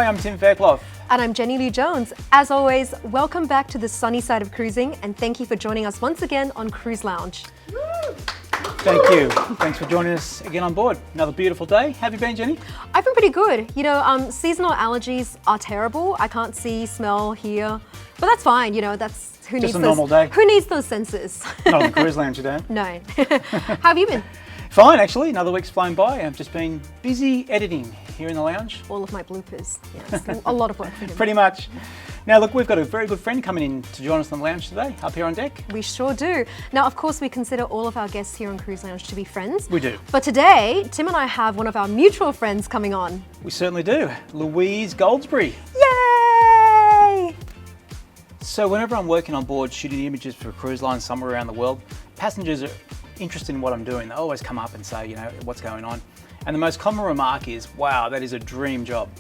Hi, I'm Tim Faircloth. And I'm Liu Jones. As always, welcome back to the sunny side of cruising, and thank you for joining us once again on Cruise Lounge. Thank you. Thanks for joining us again on board. Another beautiful day. How have you been, Jenny? I've been pretty good. You know, seasonal allergies are terrible. I can't see, smell, hear, but that's fine. You know, that's who Just needs a normal day. Who needs those senses? Not on the Cruise Lounge, you don't? No. How have you been? Fine, actually. Another week's flown by. I've just been busy editing here in the lounge. All of my bloopers. Yes, a lot of work for him. Pretty much. Now, look, we've got a very good friend coming in to join us in the lounge today, up here on deck. We sure do. Now, of course, we consider all of our guests here on Cruise Lounge to be friends. We do. But today, Tim and I have one of our mutual friends coming on. We certainly do. Louise Goldsbury. Yay! So whenever I'm working on board shooting images for cruise lines somewhere around the world, passengers are interested in what I'm doing. They always come up and say, you know, what's going on? And the most common remark is, wow, that is a dream job.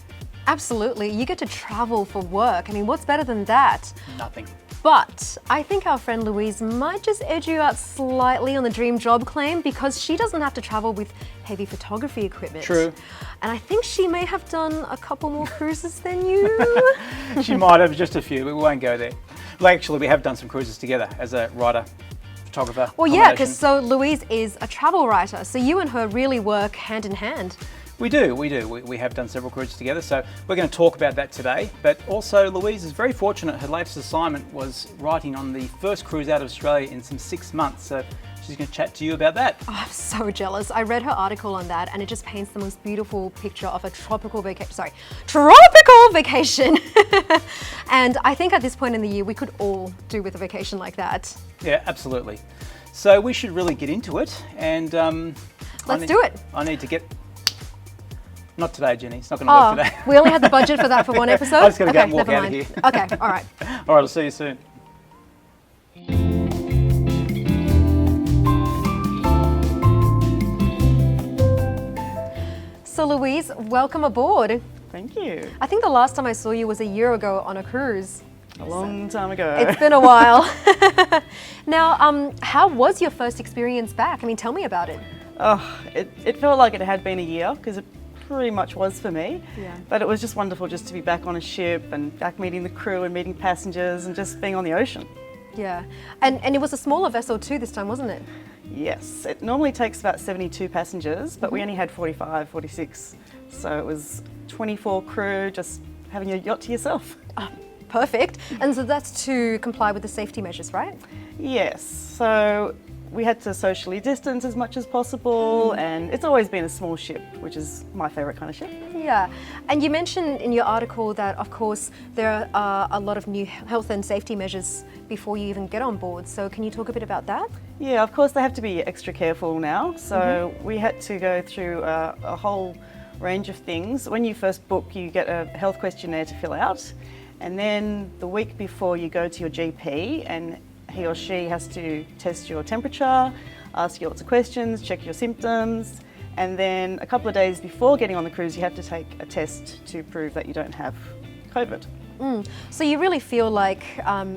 Absolutely. You get to travel for work. I mean, what's better than that? Nothing. But I think our friend Louise might just edge you out slightly on the dream job claim because she doesn't have to travel with heavy photography equipment. True. And I think she may have done a couple more cruises than you. She might have, just a few, but we won't go there. Well, actually, we have done some cruises together as a writer, photographer. Well, yeah, because so Louise is a travel writer, so you and her really work hand in hand. We do. We have done several cruises together, so we're going to talk about that today. But also, Louise is very fortunate. Her latest assignment was writing on the first cruise out of Australia in some 6 months, so she's going to chat to you about that. Oh, I'm so jealous. I read her article on that, and it just paints the most beautiful picture of a tropical vacation. And I think at this point in the year, we could all do with a vacation like that. Yeah, absolutely. So we should really get into it, and let's do it. I need to get. Not today, Jenny. It's not going to work today. We only had the budget for that for one episode? I just got to go and walk out of here. Okay, all right. All right, I'll see you soon. So Louise, welcome aboard. Thank you. I think the last time I saw you was a year ago on a cruise. A long time ago. It's been a while. Now, how was your first experience back? I mean, tell me about it. Oh, it felt like it had been a year because it pretty much was for me. Yeah. But it was just wonderful just to be back on a ship and back meeting the crew and meeting passengers and just being on the ocean. Yeah. And it was a smaller vessel too this time, wasn't it? Yes. It normally takes about 72 passengers, but we only had 45, 46. So it was 24 crew just having your yacht to yourself. Oh, perfect. And so that's to comply with the safety measures, right? Yes. So we had to socially distance as much as possible, and it's always been a small ship, which is my favourite kind of ship. Yeah, and you mentioned in your article that, of course, there are a lot of new health and safety measures before you even get on board. So can you talk a bit about that? Yeah, of course, they have to be extra careful now. So we had to go through a whole range of things. When you first book, you get a health questionnaire to fill out, and then the week before you go to your GP, and he or she has to test your temperature, ask you lots of questions, check your symptoms, and then a couple of days before getting on the cruise, you have to take a test to prove that you don't have COVID. So you really feel like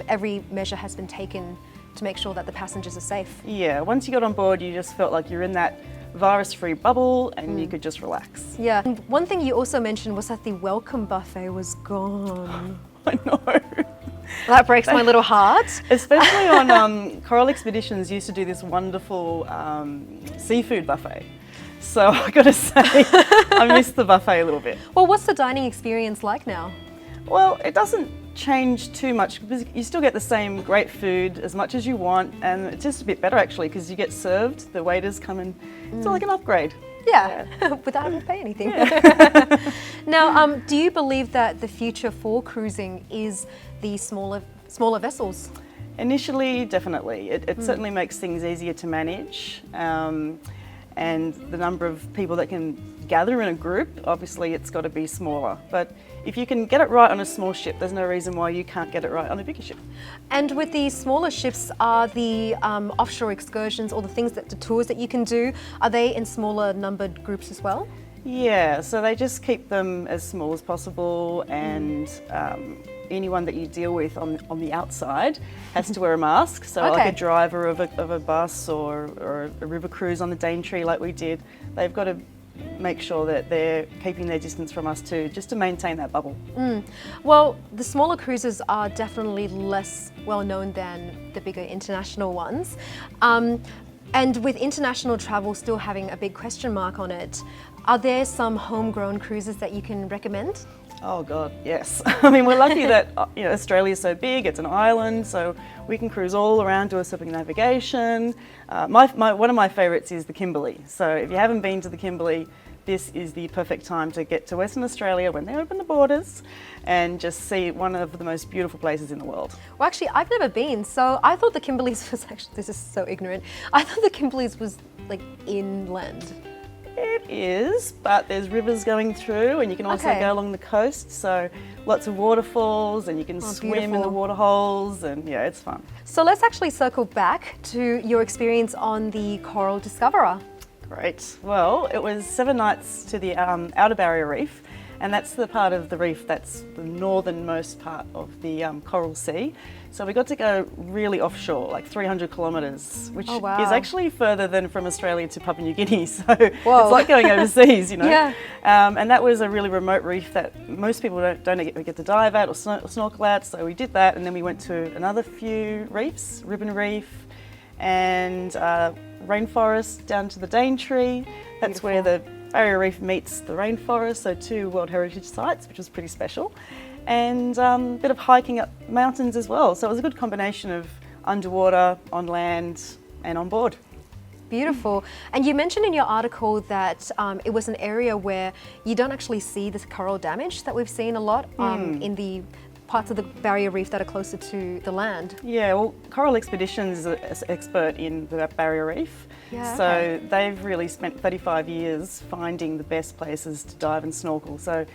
every measure has been taken to make sure that the passengers are safe? Yeah, once you got on board, you just felt like you're in that virus-free bubble and you could just relax. Yeah. And one thing you also mentioned was that the welcome buffet was gone. I know. That breaks my little heart. Especially on Coral Expeditions used to do this wonderful seafood buffet. So I got to say, I missed the buffet a little bit. Well, what's the dining experience like now? Well, it doesn't change too much because you still get the same great food as much as you want, and it's just a bit better actually because you get served, the waiters come and it's like an upgrade. Yeah, without having to pay anything. Yeah. Now, do you believe that the future for cruising is the smaller vessels? Initially, definitely. It certainly makes things easier to manage, and the number of people that can gather in a group, obviously it's got to be smaller. But if you can get it right on a small ship, there's no reason why you can't get it right on a bigger ship. And with the smaller ships, are the offshore excursions or the tours that you can do, are they in smaller numbered groups as well? Yeah, so they just keep them as small as possible, and anyone that you deal with on the outside has to wear a mask. So like a driver of a bus or a river cruise on the Daintree like we did, they've got to make sure that they're keeping their distance from us too, just to maintain that bubble. Well, the smaller cruises are definitely less well known than the bigger international ones. And with international travel still having a big question mark on it, are there some homegrown cruises that you can recommend? Oh God, yes. I mean, we're lucky that Australia's so big, it's an island, so we can cruise all around, do a circumnavigation. One of my favourites is the Kimberley. So if you haven't been to the Kimberley, this is the perfect time to get to Western Australia when they open the borders and just see one of the most beautiful places in the world. Well, actually, I've never been, so I thought the Kimberleys was actually, this is so ignorant, I thought the Kimberleys was like inland. It is, but there's rivers going through and you can also go along the coast, so lots of waterfalls and you can swim in the water holes, and yeah, it's fun. So let's actually circle back to your experience on the Coral Discoverer. Great. Well, it was 7 nights to the Outer Barrier Reef, and that's the part of the reef that's the northernmost part of the Coral Sea. So we got to go really offshore, like 300 kilometres, which is actually further than from Australia to Papua New Guinea. So it's like going overseas, you know. Yeah. And that was a really remote reef that most people don't get to dive at or snorkel at. So we did that, and then we went to another few reefs, Ribbon Reef and rainforest down to the Daintree. That's where the Barrier Reef meets the rainforest, so 2 World Heritage Sites, which was pretty special. And a bit of hiking up mountains as well. So it was a good combination of underwater, on land and on board. Beautiful. And you mentioned in your article that it was an area where you don't actually see this coral damage that we've seen a lot in the parts of the Barrier Reef that are closer to the land. Yeah, well, Coral Expeditions is an expert in the Barrier Reef. Yeah, so they've really spent 35 years finding the best places to dive and snorkel. So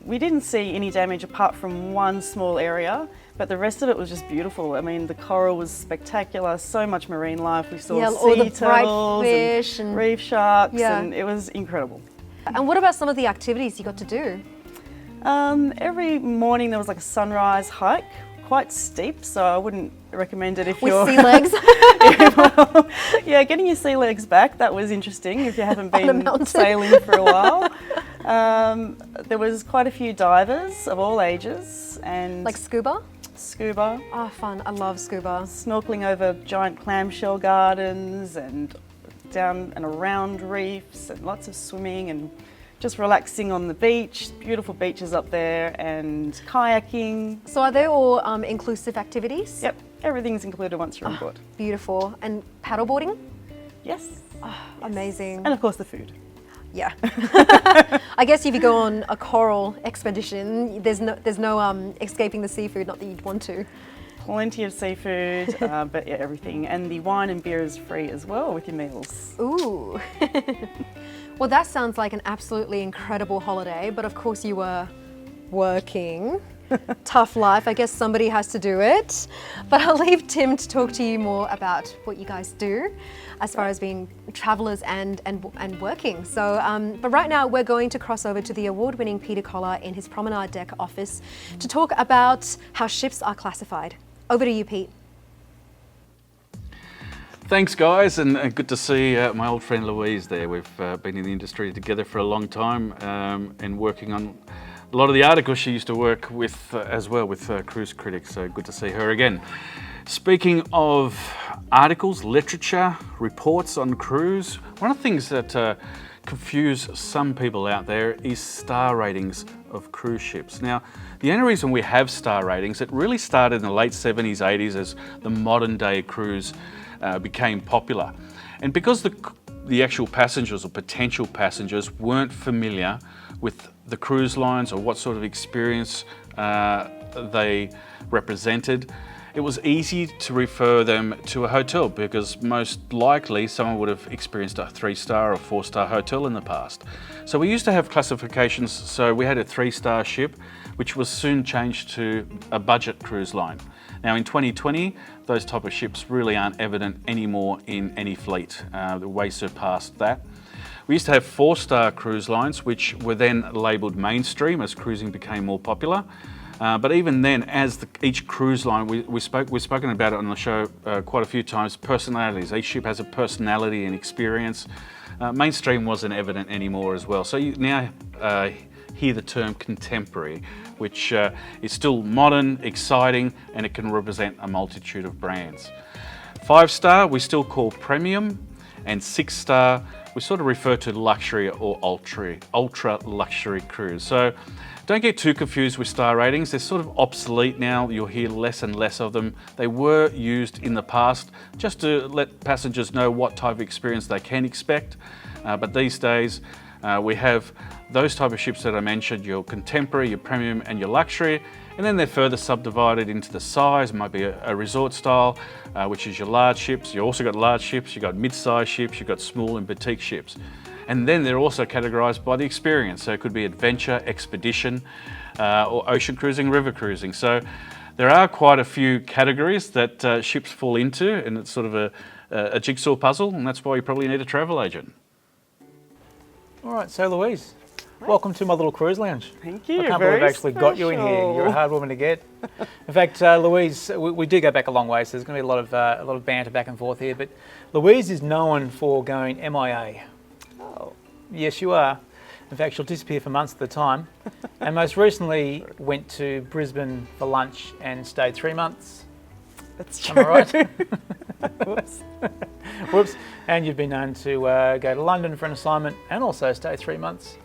we didn't see any damage apart from one small area, but the rest of it was just beautiful. I mean, the coral was spectacular, so much marine life. We saw all sea the turtles bright fish and reef sharks, Yeah. and it was incredible. And what about some of the activities you got to do? Every morning there was like a sunrise hike, quite steep, so I wouldn't recommend it if With you're... sea legs? Yeah, getting your sea legs back, that was interesting if you haven't been sailing for a while. There was quite a few divers of all ages and... Like scuba? Scuba. Oh, fun. I love scuba. Snorkeling over giant clamshell gardens and down and around reefs, and lots of swimming and just relaxing on the beach, beautiful beaches up there, and kayaking. So are they all inclusive activities? Yep, everything's included once you're on board. Beautiful. And paddleboarding? Yes. Yes. Amazing. And of course the food. Yeah. I guess if you go on a coral expedition, there's no escaping the seafood, not that you'd want to. Plenty of seafood, but yeah, everything. And the wine and beer is free as well with your meals. Ooh. Well, that sounds like an absolutely incredible holiday, but of course you were working. Tough life. I guess somebody has to do it. But I'll leave Tim to talk to you more about what you guys do as far as being travellers and working. So, but right now we're going to cross over to the award-winning Peter Collar in his Promenade Deck office to talk about how ships are classified. Over to you, Pete. Thanks, guys, and good to see my old friend Louise there. We've been in the industry together for a long time and working on a lot of the articles she used to work with as well with cruise critics, so good to see her again. Speaking of articles, literature, reports on cruise, one of the things that confuse some people out there is star ratings of cruise ships. Now, the only reason we have star ratings, it really started in the late 70s, 80s as the modern day cruise became popular. And because the actual passengers or potential passengers weren't familiar with the cruise lines or what sort of experience they represented, it was easy to refer them to a hotel because most likely someone would have experienced a 3-star or 4-star hotel in the past. So we used to have classifications, so we had a 3-star ship which was soon changed to a budget cruise line. Now in 2020, those type of ships really aren't evident anymore in any fleet. They're way surpassed that. We used to have 4-star cruise lines, which were then labelled mainstream as cruising became more popular. But even then, as each cruise line, we've spoken about it on the show quite a few times, personalities. Each ship has a personality and experience. mainstream wasn't evident anymore as well. So you now hear the term contemporary, which is still modern, exciting, and it can represent a multitude of brands. 5-star we still call premium, and 6-star we sort of refer to luxury or ultra luxury cruise. So don't get too confused with star ratings. They're sort of obsolete now. You'll hear less and less of them. They were used in the past just to let passengers know what type of experience they can expect. But these days we have those type of ships that I mentioned, your contemporary, your premium and your luxury. And then they're further subdivided into the size. It might be a resort style, which is your large ships. You also got large ships, you've got mid-sized ships, you've got small and boutique ships. And then they're also categorized by the experience. So it could be adventure, expedition, or ocean cruising, river cruising. So there are quite a few categories that ships fall into, and it's sort of a jigsaw puzzle, and that's why you probably need a travel agent. All right, so Louise, welcome to my little cruise lounge. Thank you. I can't believe I've actually got you in here. You're a hard woman to get. In fact, Louise, we do go back a long way, so there's going to be a lot of banter back and forth here. But Louise is known for going MIA. Oh. Yes, you are. In fact, she'll disappear for months at a time. And most recently went to Brisbane for lunch and stayed 3 months. That's true. Am I right? Whoops. Whoops. And you've been known to go to London for an assignment and also stay 3 months.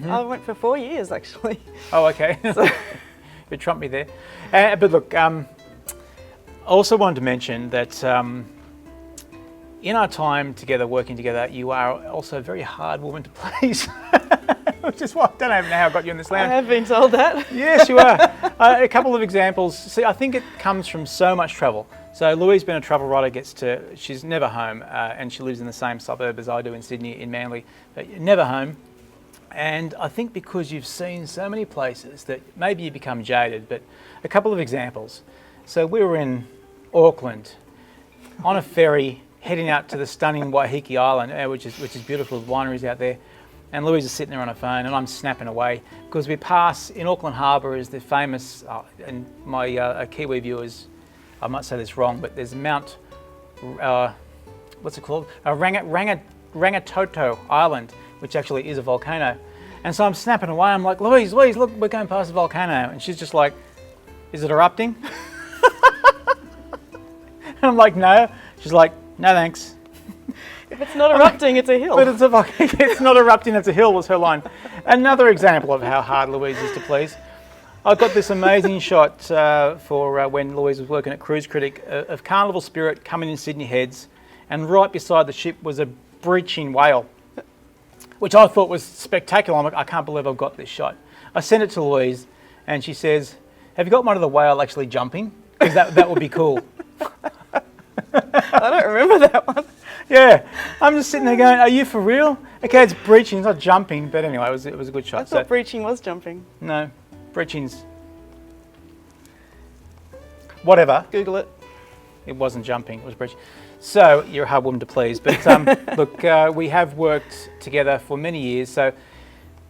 I went for 4 years actually. Oh, okay. You trumped me there. But look, I also wanted to mention that in our time together, working together, you are also a very hard woman to please. Which is why I don't even know how I got you in this lounge. I have been told that. Yes, you are. A couple of examples. See, I think it comes from so much travel. So Louise, being a travel writer, she's never home, and she lives in the same suburb as I do in Sydney, in Manly, but never home. And I think because you've seen so many places that maybe you become jaded, but a couple of examples. So we were in Auckland on a ferry heading out to the stunning Waiheke Island, which is beautiful, with wineries out there. And Louise is sitting there on her phone and I'm snapping away because we pass in Auckland Harbour is the famous, and my Kiwi viewers, I might say this wrong, but there's Mount, what's it called? Rangitoto Island, which actually is a volcano. And so I'm snapping away. I'm like, Louise, look, we're going past the volcano. And she's just like, is it erupting? And I'm like, no. She's like, no, thanks. If it's not erupting, it's a hill. But it's not erupting, it's a hill, was her line. Another example of how hard Louise is to please. I've got this amazing shot for when Louise was working at Cruise Critic of Carnival Spirit coming in Sydney Heads, and right beside the ship was a breaching whale, which I thought was spectacular. I'm like, I can't believe I've got this shot. I sent it to Louise and she says, have you got one of the whale actually jumping? Because that would be cool. I don't remember that one. Yeah, I'm just sitting there going, are you for real? Okay, it's breaching, it's not jumping, but anyway, it was a good shot. I thought breaching was jumping. No, breaching's whatever. Google it. It wasn't jumping, it was breaching. So you're a hard woman to please, but look, we have worked together for many years. So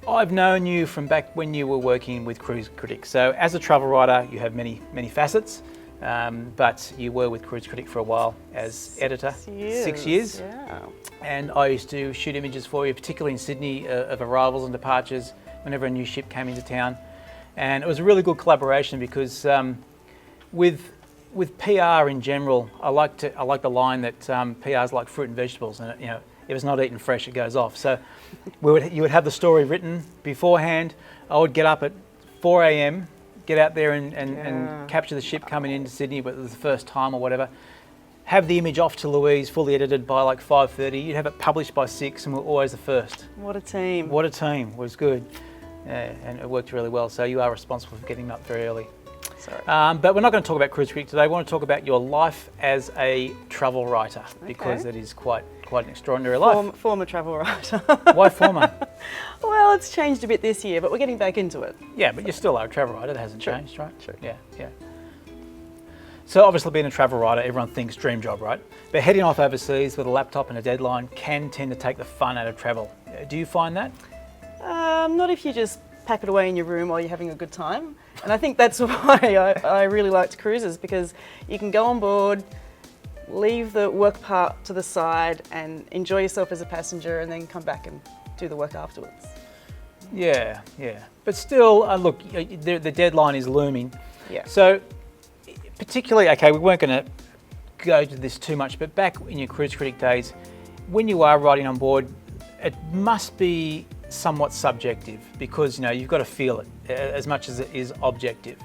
I've known you from back when you were working with Cruise Critic. So as a travel writer, you have many facets. But you were with Cruise Critic for a while as editor. 6 years. Yeah. And I used to shoot images for you, particularly in Sydney, of arrivals and departures whenever a new ship came into town. And it was a really good collaboration because with PR in general, I like the line that PR is like fruit and vegetables, and if it's not eaten fresh, it goes off. So you would have the story written beforehand. I would get up at 4 a.m. get out there and capture the ship coming into Sydney, but it was the first time or whatever. Have the image off to Louise, fully edited by like 5:30. You'd have it published by 6, and we're always the first. What a team. What a team. It was good. Yeah, and it worked really well. So you are responsible for getting up very early. Sorry. But we're not going to talk about Cruise Critic today. We want to talk about your life as a travel writer, because it is quite an extraordinary life. Former travel writer. Why former? Well, it's changed a bit this year, but we're getting back into it. Yeah, but you still are a travel writer. That hasn't changed, right? True. Yeah. So obviously being a travel writer, everyone thinks dream job, right? But heading off overseas with a laptop and a deadline can tend to take the fun out of travel. Do you find that? Not if you just pack it away in your room while you're having a good time. And I think that's why I really liked cruises, because you can go on board, leave the work part to the side and enjoy yourself as a passenger, and then come back and do the work afterwards. Yeah, yeah. But still, look, the deadline is looming. Yeah. So, particularly, okay, we weren't going to go to this too much, but back in your Cruise Critic days, when you are riding on board, it must be somewhat subjective because, you've got to feel it as much as it is objective.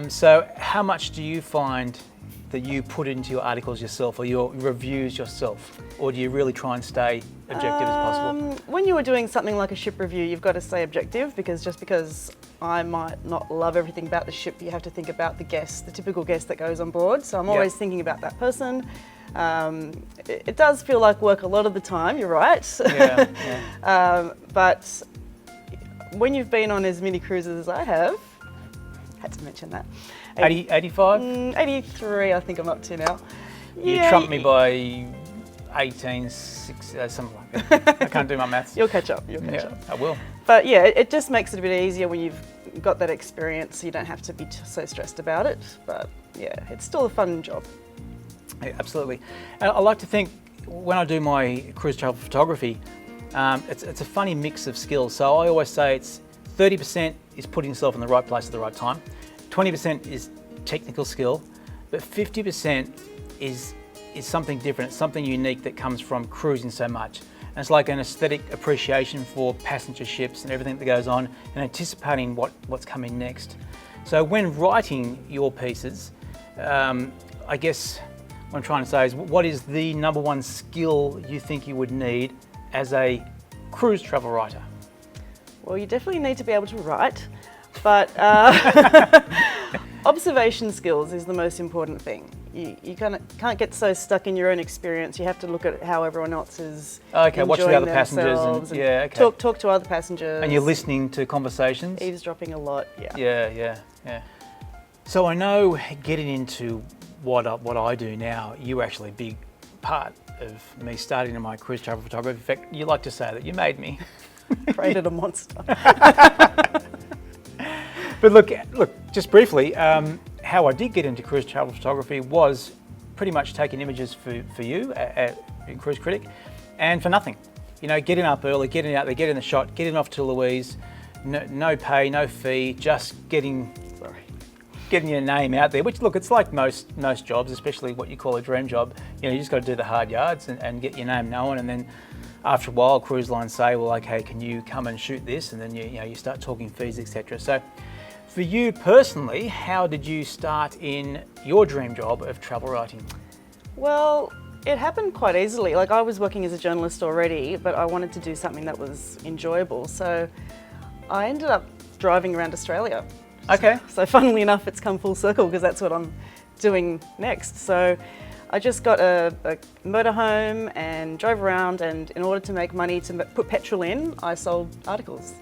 So how much do you find that you put into your articles yourself or your reviews yourself, or do you really try and stay objective as possible? When you were doing something like a ship review, you've got to stay objective, because just because I might not love everything about the ship, you have to think about the guest, the typical guest that goes on board. So I'm always thinking about that person. It does feel like work a lot of the time, you're right. But when you've been on as many cruises as I have, had to mention that. 85? 83 I think I'm up to now. You trumped me by 18, 6, something like that. I can't do my maths. You'll catch up, you'll catch up. I will. But yeah, it just makes it a bit easier when you've got that experience, so you don't have to be so stressed about it. But yeah, it's still a fun job. Yeah, absolutely. And I like to think when I do my cruise travel photography, it's a funny mix of skills. So I always say it's 30% is putting yourself in the right place at the right time, 20% is technical skill, but 50% is something different. It's something unique that comes from cruising so much. And it's like an aesthetic appreciation for passenger ships and everything that goes on, and anticipating what's coming next. So when writing your pieces, I guess what I'm trying to say is, what is the number one skill you think you would need as a cruise travel writer? Well, you definitely need to be able to write, but observation skills is the most important thing. You can't get so stuck in your own experience. You have to look at how everyone else is enjoying watch the other passengers and talk to other passengers. And you're listening to conversations. Eavesdropping a lot. Yeah. So I know getting into what I do now, you were actually a big part of me starting in my cruise travel photography. In fact, you like to say that you made me. Created a monster. But look, just briefly, how I did get into cruise travel photography was pretty much taking images for you in Cruise Critic, and for nothing. Getting up early, getting out there, getting the shot, getting off to Louise, no pay, no fee, just getting your name out there. Which, look, it's like most jobs, especially what you call a dream job. You just got to do the hard yards and get your name known, and then after a while, cruise lines say, well, okay, can you come and shoot this? And then you start talking fees, etc. So, for you personally, how did you start in your dream job of travel writing? Well, it happened quite easily. Like, I was working as a journalist already, but I wanted to do something that was enjoyable. So I ended up driving around Australia. Okay. So funnily enough, it's come full circle, because that's what I'm doing next. So I just got a motorhome and drove around, and in order to make money to put petrol in, I sold articles.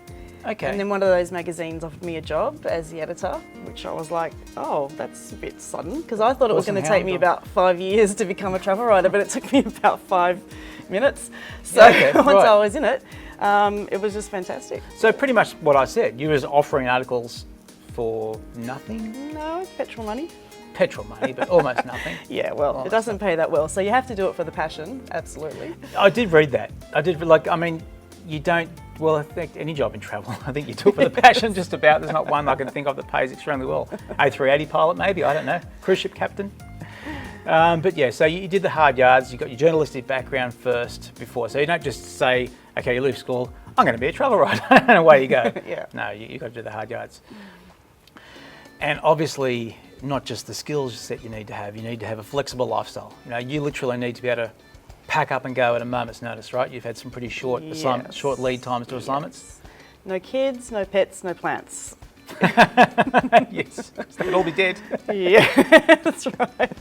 Okay. And then one of those magazines offered me a job as the editor, which I was like, oh, that's a bit sudden, because I thought it was going to take me about 5 years to become a travel writer, but it took me about 5 minutes. So once I was in it, it was just fantastic. So pretty much what I said, you was offering articles for nothing? No, petrol money. Petrol money, but almost nothing. Yeah, well, it doesn't pay that well, so you have to do it for the passion, absolutely. I did read that. You don't, well, I think any job in travel, I think you do it for the passion just about. There's not one I can think of that pays extremely well. A380 pilot maybe, I don't know. Cruise ship captain. But yeah, so you did the hard yards, you got your journalistic background first before. So you don't just say, okay, you leave school, I'm going to be a travel writer, and away you go. Yeah. No, you got to do the hard yards. And obviously, not just the skills set you need to have a flexible lifestyle. You literally need to be able to pack up and go at a moment's notice, right? You've had some pretty short short lead times to assignments. No kids, no pets, no plants. Yes, they could all be dead. Yeah, that's right.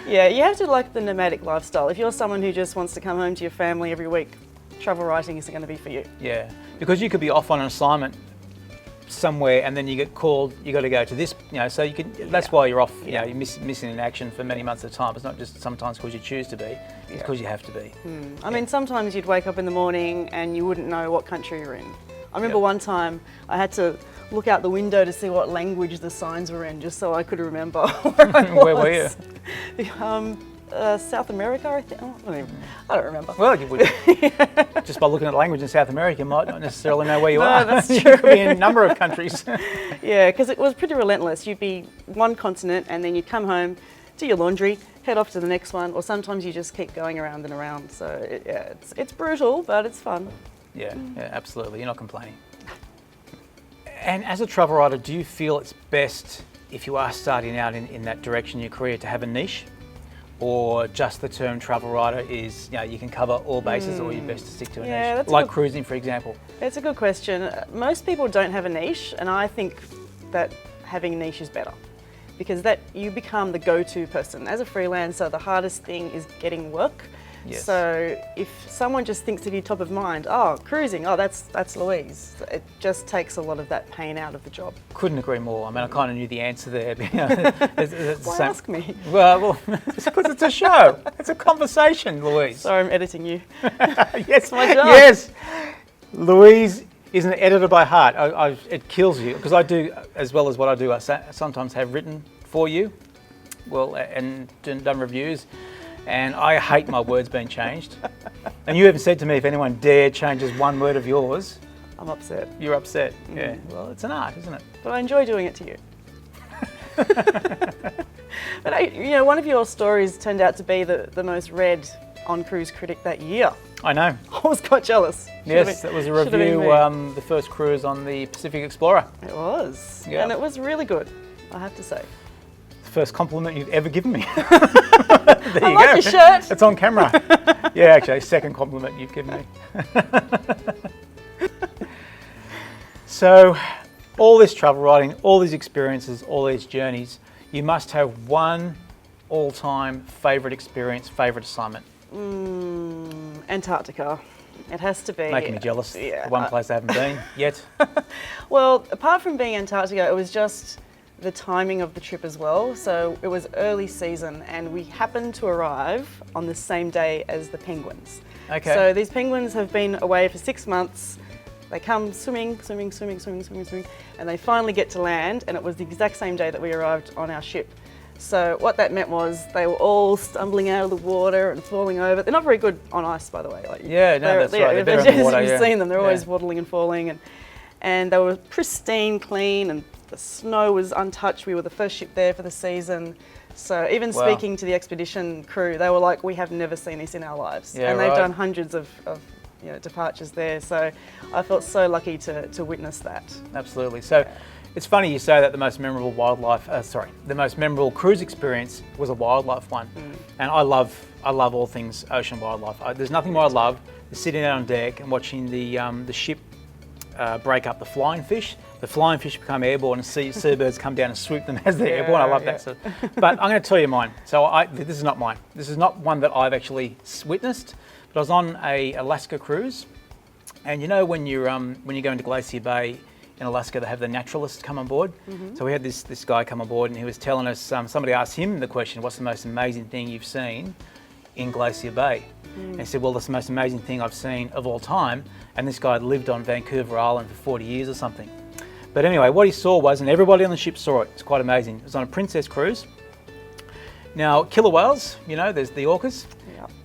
Yeah, you have to like the nomadic lifestyle. If you're someone who just wants to come home to your family every week, travel writing isn't going to be for you. Yeah, because you could be off on an assignment somewhere and then you get called, you got to go to this, so you can, that's why you're off, you're missing in action for many months at a time. It's not just sometimes because you choose to be, it's because you have to be. I mean, sometimes you'd wake up in the morning and you wouldn't know what country you're in. I remember one time I had to look out the window to see what language the signs were in, just so I could remember where I was. Where were you? South America, I think. I don't remember. Well, you would just by looking at the language in South America, you might not necessarily know where you No, are. that's You true. could be in a number of countries. Yeah, because it was pretty relentless. You'd be one continent and then you'd come home, do your laundry, head off to the next one, or sometimes you just keep going around and around. So it's brutal, but it's fun. Yeah, absolutely. You're not complaining. And as a travel writer, do you feel it's best, if you are starting out in that direction in your career, to have a niche? Or just the term travel writer is, you can cover all bases, or you're best to stick to a Yeah, niche? that's a Like good- cruising, for example. It's a good question. Most people don't have a niche, and I think that having a niche is better because that you become the go-to person. As a freelancer, the hardest thing is getting work. Yes. So if someone just thinks of you top of mind, oh, cruising, oh, that's Louise. It just takes a lot of that pain out of the job. Couldn't agree more. I mean, I kind of knew the answer there. It's the Why same. ask me? Well, it's because it's a show. It's a conversation, Louise. Sorry, I'm editing you. Yes, my job. yes. Louise is an editor by heart. It kills you because I do, as well as what I do, I sometimes have written for you, and done reviews, and I hate my words being changed. And you even said to me, if anyone dare changes one word of yours, I'm upset. you're upset. Yeah. Well, it's an art, isn't it? But I enjoy doing it to you. But one of your stories turned out to be the most read on Cruise Critic that year. I know. I was quite jealous. Yes, that was a Should've been review, me. the first cruise on the Pacific Explorer. It was. Yeah. And it was really good, I have to say. The first compliment you've ever given me. There you like go. your shirt. It's on camera. Yeah, actually, second compliment you've given me. So, all this travel writing, all these experiences, all these journeys, you must have one all-time favourite experience, favourite assignment. Antarctica. It has to be. Making me jealous. Yeah. The one place I haven't been yet. Well, apart from being Antarctica, it was just the timing of the trip as well. So it was early season and we happened to arrive on the same day as the penguins. Okay. So these penguins have been away for 6 months. They come swimming, and they finally get to land, and it was the exact same day that we arrived on our ship. So what that meant was they were all stumbling out of the water and falling over. They're not very good on ice, by the way. Yeah, no, that's right. They're better in the water, You've yeah. seen them, they're always Yeah. waddling and falling. And they were pristine, clean, and the snow was untouched. We were the first ship there for the season. So even Wow. speaking to the expedition crew, they were like, we have never seen this in our lives. Yeah, and they've right. done hundreds of departures there. So I felt so lucky to witness that. Absolutely. So it's funny you say that the most memorable the most memorable cruise experience was a wildlife one. And I love all things ocean wildlife. There's nothing more I love than sitting out on deck and watching the ship break up the flying fish. The flying fish become airborne and seabirds come down and swoop them as they're airborne. I love that stuff. But I'm going to tell you mine. So this is not mine. This is not one that I've actually witnessed. But I was on a Alaska cruise, and when you're going to Glacier Bay in Alaska, they have the naturalists come on board. So we had this guy come on board, and he was telling us. Somebody asked him the question, "What's the most amazing thing you've seen in Glacier Bay?" And he said, "Well, that's the most amazing thing I've seen of all time." And this guy had lived on Vancouver Island for 40 years or something. But anyway, what he saw was, and everybody on the ship saw it. It's quite amazing. It was on a Princess cruise. Now, killer whales. There's the orcas.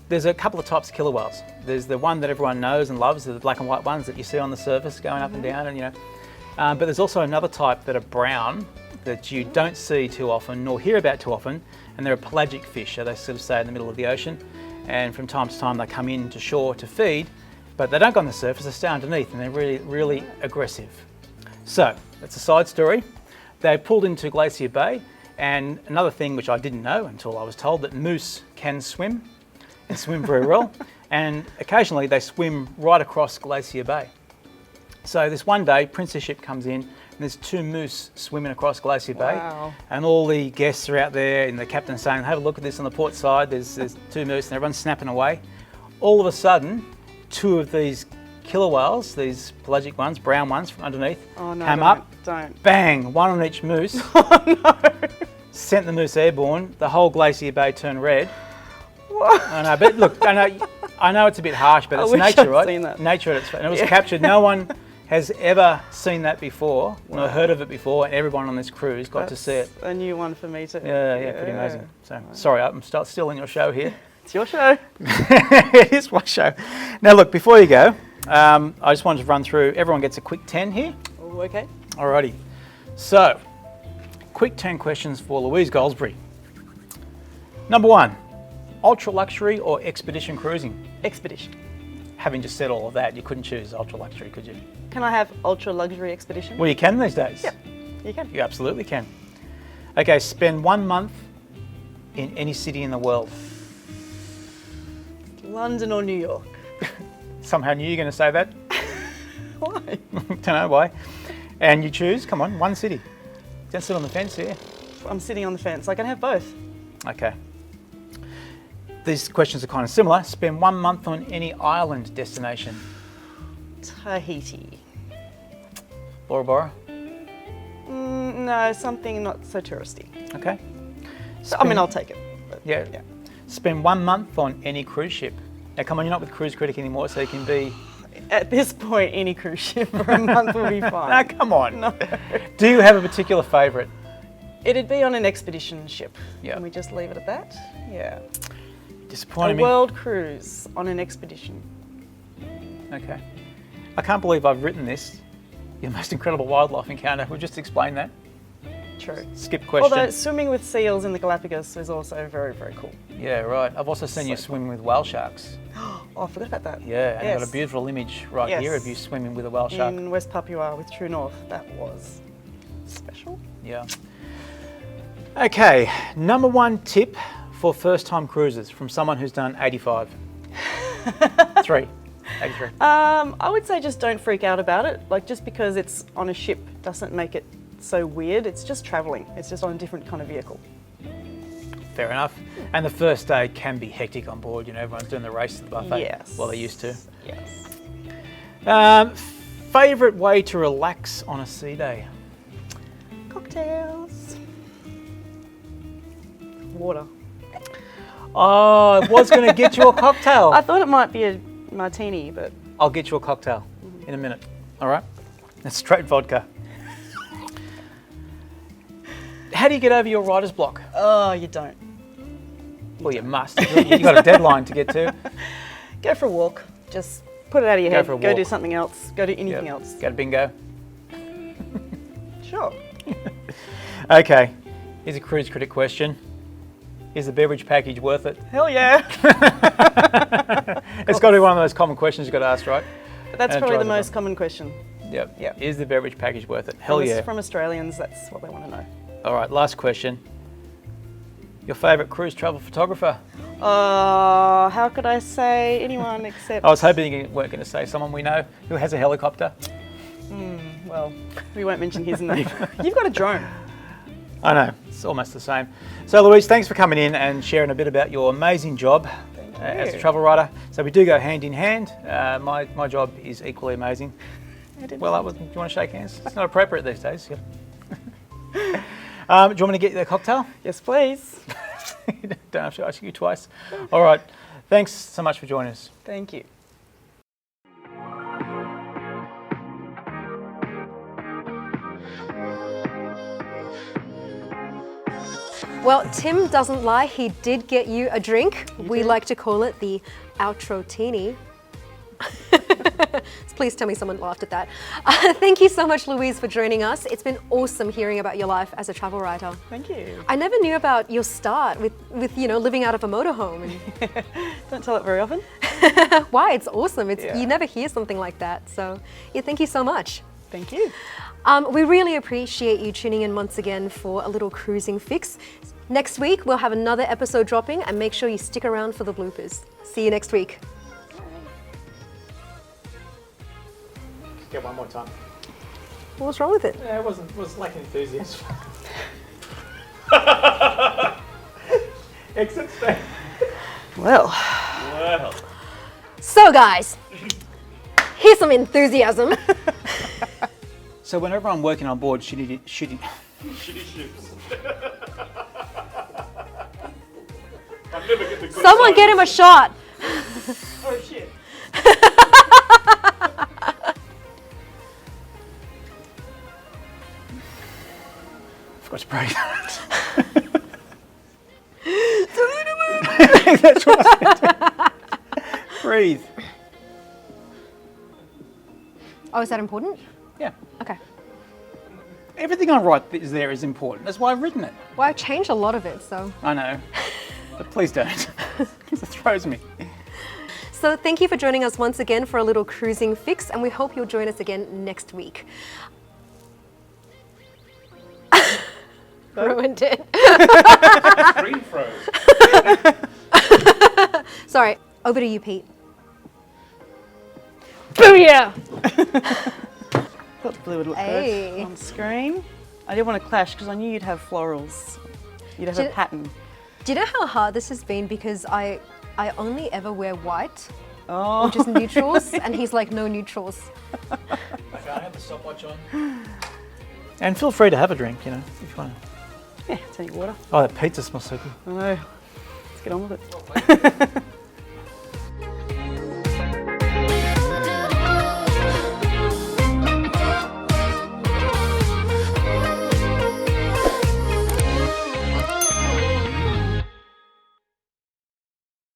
There's a couple of types of killer whales. There's the one that everyone knows and loves, the black and white ones that you see on the surface going up and down, and but there's also another type that are brown that you don't see too often nor hear about too often, and they're a pelagic fish. So they sort of stay in the middle of the ocean, and from time to time they come in to shore to feed, but they don't go on the surface. They stay underneath, and they're really, really aggressive. So that's a side story. They pulled into Glacier Bay, and another thing which I didn't know until I was told that moose can swim. And swim very well, and occasionally they swim right across Glacier Bay. So this one day, Princess ship comes in, and there's 2 moose swimming across Glacier Bay, Wow. and all the guests are out there, and the captain's saying, "Have a look at this on the port side. There's 2 moose," and everyone's snapping away. All of a sudden, 2 of these killer whales, these pelagic ones, brown ones from underneath, Oh no, came don't, up, don't. bang, one on each moose. Sent the moose airborne. The whole Glacier Bay turned red. I know, but look, I know it's a bit harsh, but I it's wish nature, I'd right? seen that. Nature at its and it was captured. No one has ever seen that before, or heard of it before, and everyone on this cruise got to see it. A new one for me too. Yeah, pretty amazing. So, sorry, I'm still in your show here. It's your show. It is my show. Now, look, before you go, I just wanted to run through. Everyone gets a quick 10 here. Oh, okay. Alrighty. So, quick 10 questions for Louise Goldsbury. Number 1, ultra luxury or expedition cruising? Expedition. Having just said all of that, you couldn't choose ultra luxury, could you? Can I have ultra luxury expedition? Well, you can these days. Yep, you can. You absolutely can. Okay, spend 1 month in any city in the world. London or New York? Somehow knew you were going to say that. Why? Don't know why. And you choose, come on, one city. Don't sit on the fence here. I'm sitting on the fence. I can have both. Okay. These questions are kind of similar. Spend 1 month on any island destination. Tahiti. Bora Bora? No, something not so touristy. Okay. So, I mean, I'll take it. But Yeah. Spend 1 month on any cruise ship. Now, come on, you're not with Cruise Critic anymore, so you can be... At this point, any cruise ship for a month will be fine. No, come on. No. Do you have a particular favourite? It'd be on an expedition ship. Yeah. Can we just leave it at that? Yeah. Disappointing A me. world cruise on an expedition. Okay. I can't believe I've written this. Your most incredible wildlife encounter. We'll just explain that. True. Skip question. Although swimming with seals in the Galapagos is also very, very cool. Yeah, right. I've also seen you So swimming with whale sharks. Oh, I forgot about that. Yeah, and I've got Yes. a beautiful image right Yes. here of you swimming with a whale shark. In West Papua with True North. That was special. Yeah. Okay, number 1 tip for first-time cruisers from someone who's done 85. 83. I would say just don't freak out about it. Like, just because it's on a ship doesn't make it so weird. It's just travelling. It's just on a different kind of vehicle. Fair enough. And the first day can be hectic on board. You know, everyone's doing the race to the buffet. Yes. Well, they used to. Yes. Favourite way to relax on a sea day? Cocktails. Water. Oh, I was going to get you a cocktail. I thought it might be a martini, but I'll get you a cocktail in a minute. All right? That's straight vodka. How do you get over your writer's block? oh, you don't. Well, you must. You've got a deadline to get to. Go for a walk. Just put it out of your Go head. for a Go do walk. something else. Go do anything Yep. else. Go to bingo. Sure. Okay, here's a cruise critic question. Is the beverage package worth it? Hell yeah. It's got to be one of those common questions you've got to ask, right? That's And probably try the the most common question. Yep. Yep. Is the beverage package worth it? Hell yeah. From Australians, that's what they want to know. All right, last question. Your favourite cruise travel photographer? How could I say anyone except... I was hoping you weren't going to say someone we know who has a helicopter. Well, we won't mention his name. You've got a drone. I know, it's almost the same. So Louise, thanks for coming in and sharing a bit about your amazing job as a you. travel writer. So we do go hand in hand. My job is equally amazing. Well, do you want to shake hands? It's not appropriate these days. Do you want me to get you the cocktail? Yes, please. Don't have to ask you twice. All right, thanks so much for joining us. Thank you. Well, Tim doesn't lie, he did get you a drink. We like to call it the outro-tini. Please tell me someone laughed at that. Thank you so much, Louise, for joining us. It's been awesome hearing about your life as a travel writer. Thank you. I never knew about your start with living out of a motorhome. Don't tell it very often. Why? It's awesome. Yeah. You never hear something like that. So, yeah, thank you so much. Thank you. We really appreciate you tuning in once again for a little cruising fix. Next week, we'll have another episode dropping, and make sure you stick around for the bloopers. See you next week. Get one more time. What's wrong with it? Yeah, it was lacking enthusiasm. Exit stage. Well, So, guys, here's some enthusiasm. So whenever I'm working on board shitty Shitty ships. I never get the good Someone side. get him a shot. oh shit. What's breathe? That's what I said. Breathe. Oh, is that important? Yeah. Okay. Everything I write is important. That's why I've written it. Well, I've changed a lot of it, so. I know. But please don't. Because it throws me. So thank you for joining us once again for a little cruising fix, and we hope you'll join us again next week. Ruined it. Screen froze. Sorry, over to you, Pete. Booyah! Thought the blue would look Hey. good on screen. I didn't want to clash because I knew you'd have florals. You'd have a pattern. Do you know how hard this has been? Because I only ever wear white, Oh. or just neutrals, and he's like, no neutrals. Okay, I have the stopwatch on. And feel free to have a drink, you know, if you want. Yeah, take water. Oh, that pizza smells so good. I know. Let's get on with it.